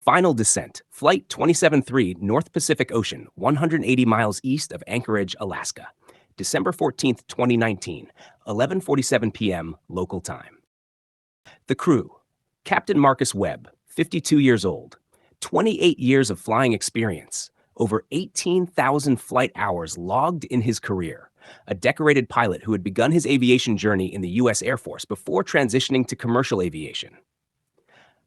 Final descent, Flight 273, North Pacific Ocean, 180 miles east of Anchorage, Alaska. December 14th, 2019, 11:47 p.m. local time. The crew, Captain Marcus Webb, 52 years old, 28 years of flying experience, over 18,000 flight hours logged in his career, a decorated pilot who had begun his aviation journey in the U.S. Air Force before transitioning to commercial aviation.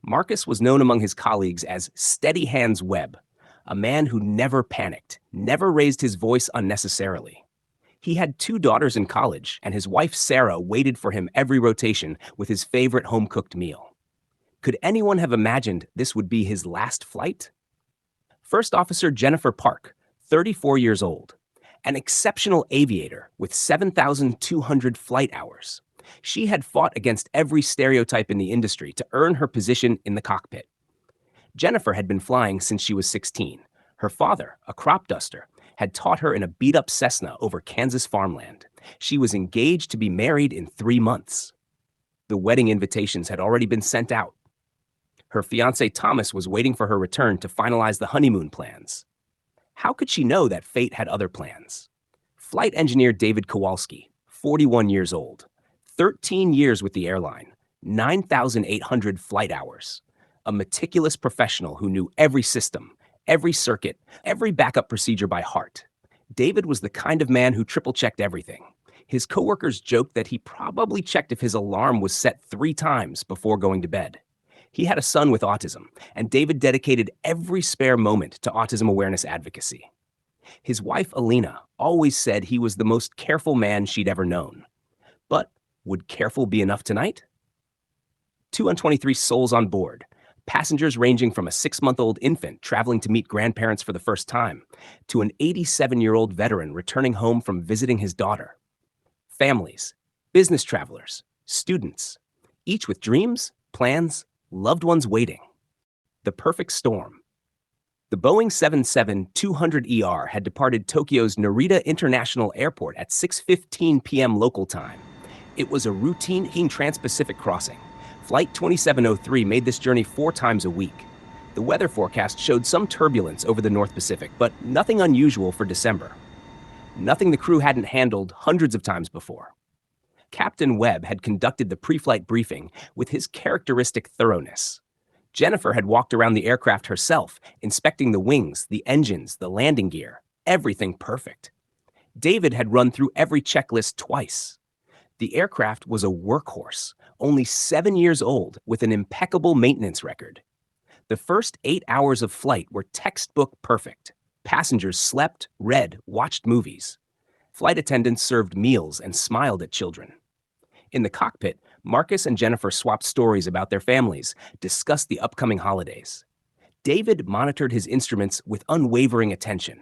Marcus was known among his colleagues as Steady Hands Webb, a man who never panicked, never raised his voice unnecessarily. He had 2 daughters in college, and his wife Sarah waited for him every rotation with his favorite home-cooked meal. Could anyone have imagined this would be his last flight? First Officer Jennifer Park, 34 years old, an exceptional aviator with 7,200 flight hours. She had fought against every stereotype in the industry to earn her position in the cockpit. Jennifer had been flying since she was 16. Her father, a crop duster, had taught her in a beat-up Cessna over Kansas farmland. She was engaged to be married in 3 months. The wedding invitations had already been sent out. Her fiancé Thomas was waiting for her return to finalize the honeymoon plans. How could she know that fate had other plans? Flight Engineer David Kowalski, 41 years old, 13 years with the airline, 9,800 flight hours, a meticulous professional who knew every system, every circuit, every backup procedure by heart. David was the kind of man who triple-checked everything. His coworkers joked that he probably checked if his alarm was set 3 times before going to bed. He had a son with autism, and David dedicated every spare moment to autism awareness advocacy. His wife, Alina, always said he was the most careful man she'd ever known. But would careful be enough tonight? 223 souls on board, passengers ranging from a 6-month-old infant traveling to meet grandparents for the first time, to an 87-year-old veteran returning home from visiting his daughter. Families, business travelers, students, each with dreams, plans, loved ones waiting. The perfect storm. The Boeing 777-200ER had departed Tokyo's Narita International Airport at 6:15 p.m. local time. It was a routine transpacific crossing. Flight 2703 made this journey 4 times a week. The weather forecast showed some turbulence over the North Pacific, but nothing unusual for December. Nothing the crew hadn't handled hundreds of times before. Captain Webb had conducted the pre-flight briefing with his characteristic thoroughness. Jennifer had walked around the aircraft herself, inspecting the wings, the engines, the landing gear, everything perfect. David had run through every checklist twice. The aircraft was a workhorse, only 7 years old, with an impeccable maintenance record. The first 8 hours of flight were textbook perfect. Passengers slept, read, watched movies. Flight attendants served meals and smiled at children. In the cockpit, Marcus and Jennifer swapped stories about their families, discussed the upcoming holidays. David monitored his instruments with unwavering attention.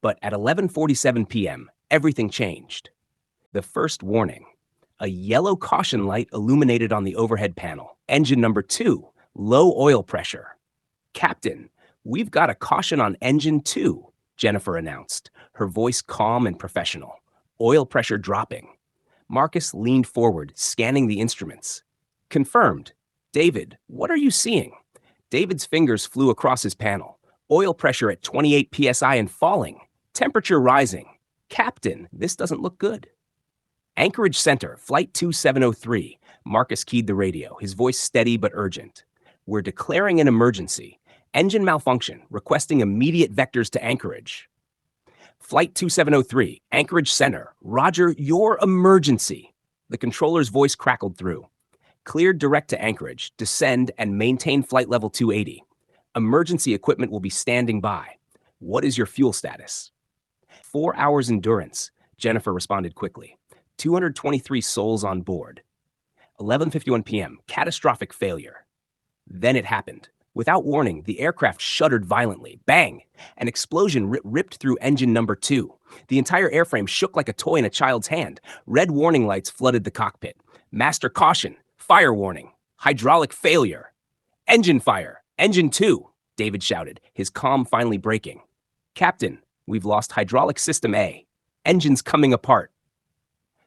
But at 11:47 p.m., everything changed. The first warning. A yellow caution light illuminated on the overhead panel. Engine number 2, low oil pressure. "Captain, we've got a caution on engine 2, Jennifer announced, her voice calm and professional. Oil pressure dropping. Marcus leaned forward, scanning the instruments. "Confirmed. David, what are you seeing?" David's fingers flew across his panel. Oil pressure at 28 psi and falling. Temperature rising. "Captain, this doesn't look good." Anchorage Center, Flight 2703. Marcus keyed the radio, his voice steady but urgent. "We're declaring an emergency. Engine malfunction, requesting immediate vectors to Anchorage." Flight 2703, Anchorage Center. "Roger, your emergency." The controller's voice crackled through. "Cleared direct to Anchorage. Descend and maintain flight level 280. Emergency equipment will be standing by. What is your fuel status?" 4 hours endurance, Jennifer responded quickly. 223 souls on board. 11:51 p.m., catastrophic failure. Then it happened. Without warning, the aircraft shuddered violently. Bang! An explosion ripped through engine number 2. The entire airframe shook like a toy in a child's hand. Red warning lights flooded the cockpit. "Master caution! Fire warning! Hydraulic failure!" "Engine fire! Engine 2!" David shouted, his calm finally breaking. "Captain, we've lost hydraulic system A. Engine's coming apart."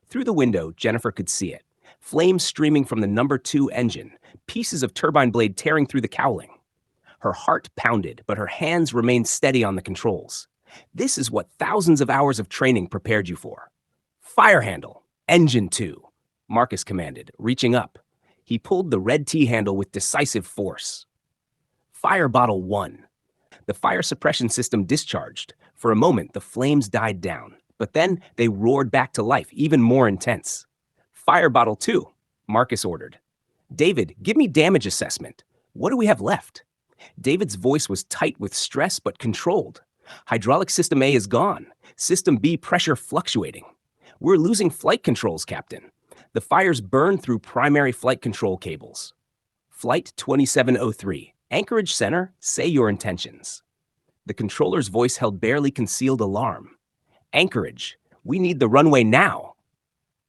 Through the window, Jennifer could see it. Flames streaming from the number 2 engine, pieces of turbine blade tearing through the cowling. Her heart pounded, but her hands remained steady on the controls. This is what thousands of hours of training prepared you for. Fire handle, engine 2, Marcus commanded, reaching up. He pulled the red T-handle with decisive force. Fire bottle 1. The fire suppression system discharged. For a moment, the flames died down, but then they roared back to life, even more intense. Fire bottle 2, Marcus ordered. David, give me damage assessment. What do we have left? David's voice was tight with stress but controlled. Hydraulic system A is gone. System B pressure fluctuating. We're losing flight controls, Captain. The fires burn through primary flight control cables. Flight 2703, Anchorage Center, say your intentions. The controller's voice held barely concealed alarm. Anchorage, we need the runway now.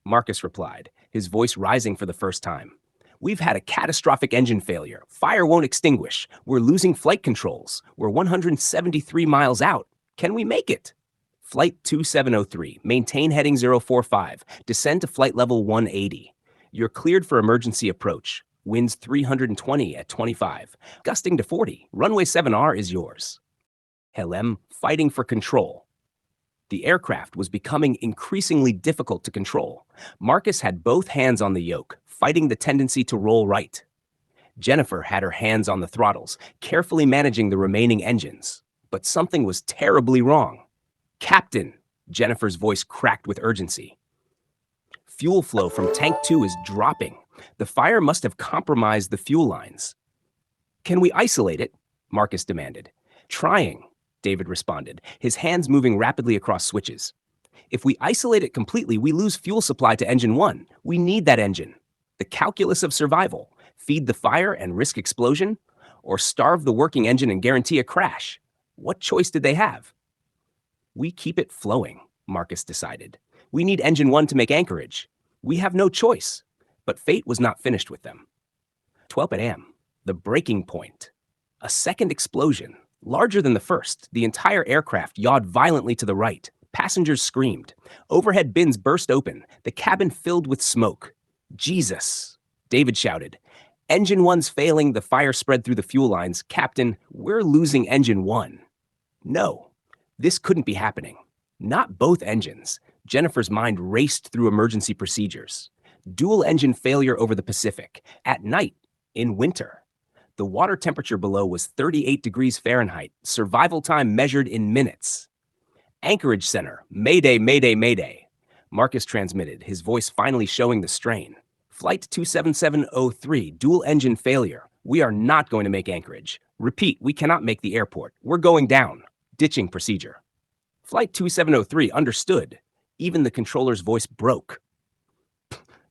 Marcus replied, his voice rising for the first time. We've had a catastrophic engine failure. Fire won't extinguish. We're losing flight controls. We're 173 miles out. Can we make it? Flight 2703, maintain heading 045, descend to flight level 180. You're cleared for emergency approach. Winds 320 at 25, gusting to 40. Runway 7R is yours. Helem, fighting for control. The aircraft was becoming increasingly difficult to control. Marcus had both hands on the yoke, fighting the tendency to roll right. Jennifer had her hands on the throttles, carefully managing the remaining engines. But something was terribly wrong. Captain, Jennifer's voice cracked with urgency. Fuel flow from Tank 2 is dropping. The fire must have compromised the fuel lines. Can we isolate it? Marcus demanded. Trying, David responded, his hands moving rapidly across switches. If we isolate it completely, we lose fuel supply to engine 1. We need that engine. The calculus of survival. Feed the fire and risk explosion? Or starve the working engine and guarantee a crash? What choice did they have? We keep it flowing, Marcus decided. We need engine 1 to make Anchorage. We have no choice. But fate was not finished with them. 12 a.m., the breaking point. A second explosion, larger than the first. The entire aircraft yawed violently to the right. Passengers screamed. Overhead bins burst open, the cabin filled with smoke. Jesus, David shouted. Engine 1's failing, the fire spread through the fuel lines. Captain, we're losing engine 1. No, this couldn't be happening. Not both engines. Jennifer's mind raced through emergency procedures. Dual engine failure over the Pacific, at night, in winter. The water temperature below was 38 degrees Fahrenheit, survival time measured in minutes. Anchorage Center, Mayday, Mayday, Mayday. Marcus transmitted, his voice finally showing the strain. Flight 27703, dual engine failure. We are not going to make Anchorage. Repeat, we cannot make the airport. We're going down. Ditching procedure. Flight 2703, understood. Even the controller's voice broke.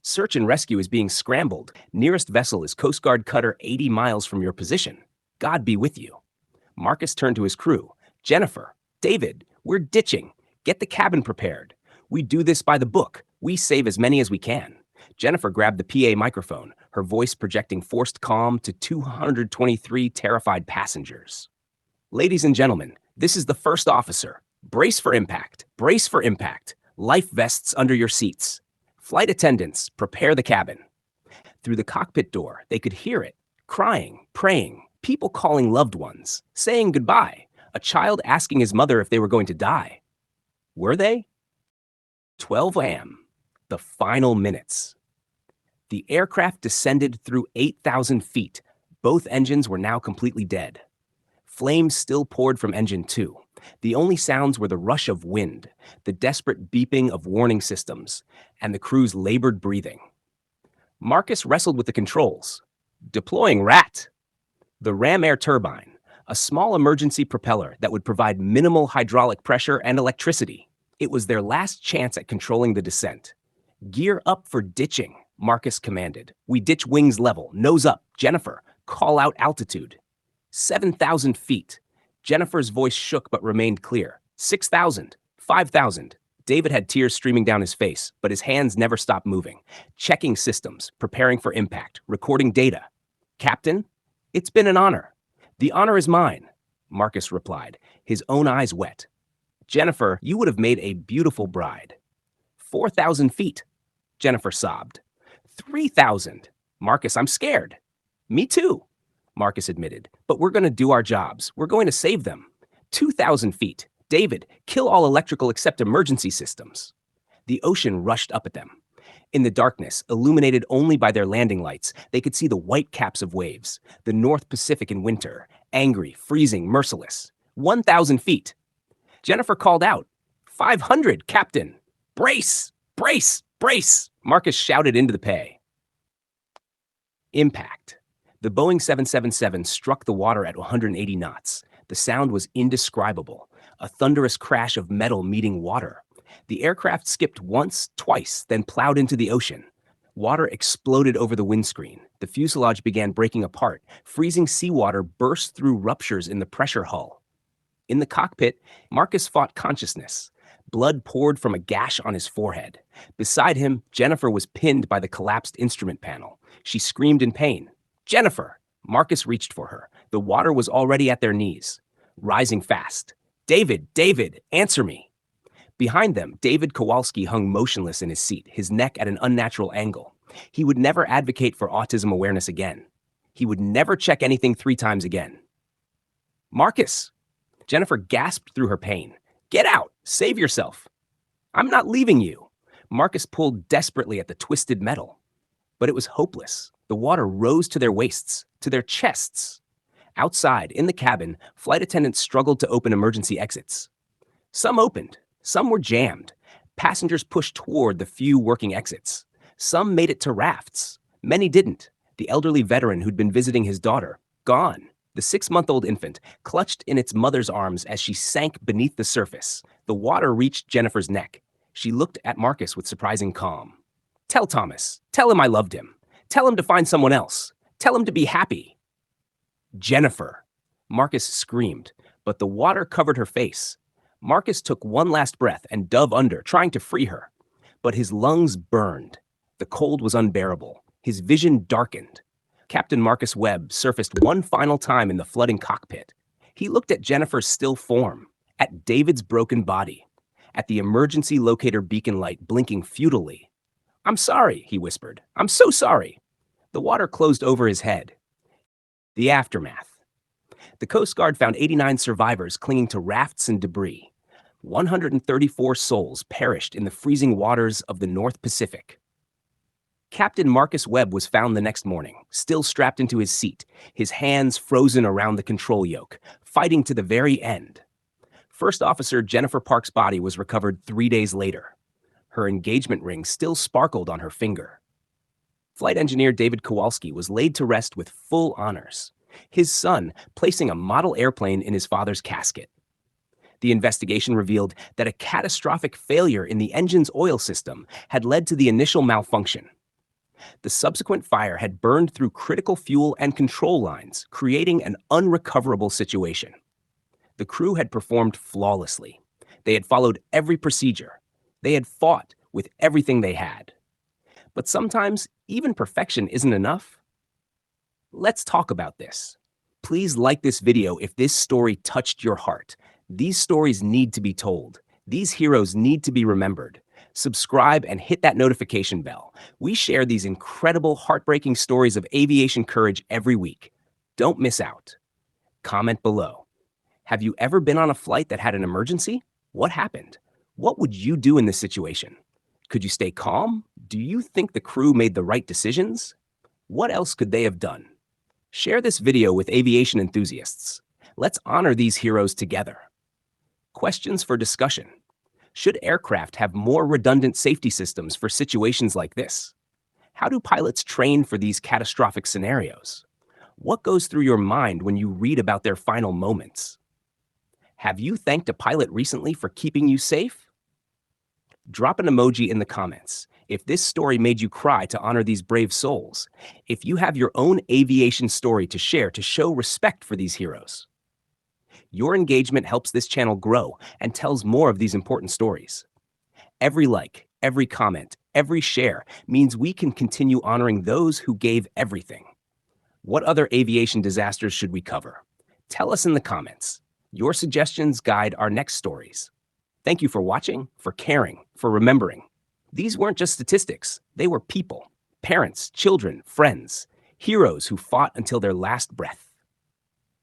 Search and rescue is being scrambled. Nearest vessel is Coast Guard cutter 80 miles from your position. God be with you. Marcus turned to his crew. Jennifer, David, we're ditching. Get the cabin prepared. We do this by the book. We save as many as we can. Jennifer grabbed the PA microphone, her voice projecting forced calm to 223 terrified passengers. Ladies and gentlemen, this is the first officer. Brace for impact. Brace for impact. Life vests under your seats. Flight attendants, prepare the cabin. Through the cockpit door, they could hear it. Crying, praying, people calling loved ones, saying goodbye, a child asking his mother if they were going to die. Were they? 12 a.m., the final minutes. The aircraft descended through 8,000 feet. Both engines were now completely dead. Flames still poured from engine 2. The only sounds were the rush of wind, the desperate beeping of warning systems, and the crew's labored breathing. Marcus wrestled with the controls. Deploying RAT. The ram air turbine, a small emergency propeller that would provide minimal hydraulic pressure and electricity. It was their last chance at controlling the descent. Gear up for ditching, Marcus commanded. We ditch wings level, nose up. Jennifer, call out altitude. 7,000 feet. Jennifer's voice shook but remained clear. 6,000, 5,000. David had tears streaming down his face, but his hands never stopped moving. Checking systems, preparing for impact, recording data. Captain, it's been an honor. The honor is mine, Marcus replied, his own eyes wet. Jennifer, you would have made a beautiful bride. 4,000 feet, Jennifer sobbed. 3,000. Marcus, I'm scared. Me too. Marcus admitted. But we're going to do our jobs. We're going to save them. 2,000 feet. David, kill all electrical except emergency systems. The ocean rushed up at them. In the darkness, illuminated only by their landing lights, they could see the white caps of waves, the North Pacific in winter, angry, freezing, merciless. 1,000 feet. Jennifer called out, 500, Captain! Brace! Brace! Brace! Marcus shouted into the pay. Impact. The Boeing 777 struck the water at 180 knots. The sound was indescribable, a thunderous crash of metal meeting water. The aircraft skipped once, twice, then plowed into the ocean. Water exploded over the windscreen. The fuselage began breaking apart. Freezing seawater burst through ruptures in the pressure hull. In the cockpit, Marcus fought consciousness. Blood poured from a gash on his forehead. Beside him, Jennifer was pinned by the collapsed instrument panel. She screamed in pain. Jennifer! Marcus reached for her. The water was already at their knees. Rising fast. David! David! Answer me! Behind them, David Kowalski hung motionless in his seat, his neck at an unnatural angle. He would never advocate for autism awareness again. He would never check anything 3 times again. Marcus! Jennifer gasped through her pain. Get out! Save yourself! I'm not leaving you! Marcus pulled desperately at the twisted metal. But it was hopeless. The water rose to their waists, to their chests. Outside, in the cabin, flight attendants struggled to open emergency exits. Some opened. Some were jammed. Passengers pushed toward the few working exits. Some made it to rafts. Many didn't. The elderly veteran who'd been visiting his daughter, gone. The 6-month-old infant clutched in its mother's arms as she sank beneath the surface. The water reached Jennifer's neck. She looked at Marcus with surprising calm. Tell Thomas. Tell him I loved him. Tell him to find someone else. Tell him to be happy. Jennifer. Marcus screamed, but the water covered her face. Marcus took one last breath and dove under, trying to free her. But his lungs burned. The cold was unbearable. His vision darkened. Captain Marcus Webb surfaced one final time in the flooding cockpit. He looked at Jennifer's still form, at David's broken body, at the emergency locator beacon light blinking futilely. I'm sorry, he whispered. I'm so sorry. The water closed over his head. The aftermath. The Coast Guard found 89 survivors clinging to rafts and debris. 134 souls perished in the freezing waters of the North Pacific. Captain Marcus Webb was found the next morning, still strapped into his seat, his hands frozen around the control yoke, fighting to the very end. First Officer Jennifer Park's body was recovered 3 days later. Her engagement ring still sparkled on her finger. Flight Engineer David Kowalski was laid to rest with full honors, his son placing a model airplane in his father's casket. The investigation revealed that a catastrophic failure in the engine's oil system had led to the initial malfunction. The subsequent fire had burned through critical fuel and control lines, creating an unrecoverable situation. The crew had performed flawlessly. They had followed every procedure. They had fought with everything they had. But sometimes, even perfection isn't enough. Let's talk about this. Please like this video if this story touched your heart. These stories need to be told. These heroes need to be remembered. Subscribe and hit that notification bell. We share these incredible, heartbreaking stories of aviation courage every week. Don't miss out. Comment below. Have you ever been on a flight that had an emergency? What happened? What would you do in this situation? Could you stay calm? Do you think the crew made the right decisions? What else could they have done? Share this video with aviation enthusiasts. Let's honor these heroes together. Questions for discussion. Should aircraft have more redundant safety systems for situations like this? How do pilots train for these catastrophic scenarios? What goes through your mind when you read about their final moments? Have you thanked a pilot recently for keeping you safe? Drop an emoji in the comments if this story made you cry to honor these brave souls. If you have your own aviation story to share to show respect for these heroes. Your engagement helps this channel grow and tells more of these important stories. Every like, every comment, every share means we can continue honoring those who gave everything. What other aviation disasters should we cover? Tell us in the comments. Your suggestions guide our next stories. Thank you for watching, for caring, for remembering. These weren't just statistics. They were people, parents, children, friends, Heroes who fought until their last breath.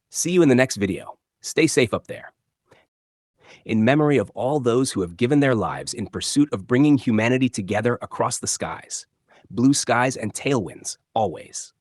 See you in the next video. Stay safe up there. In memory of all those who have given their lives in pursuit of bringing humanity together across the skies. Blue skies and tailwinds, always.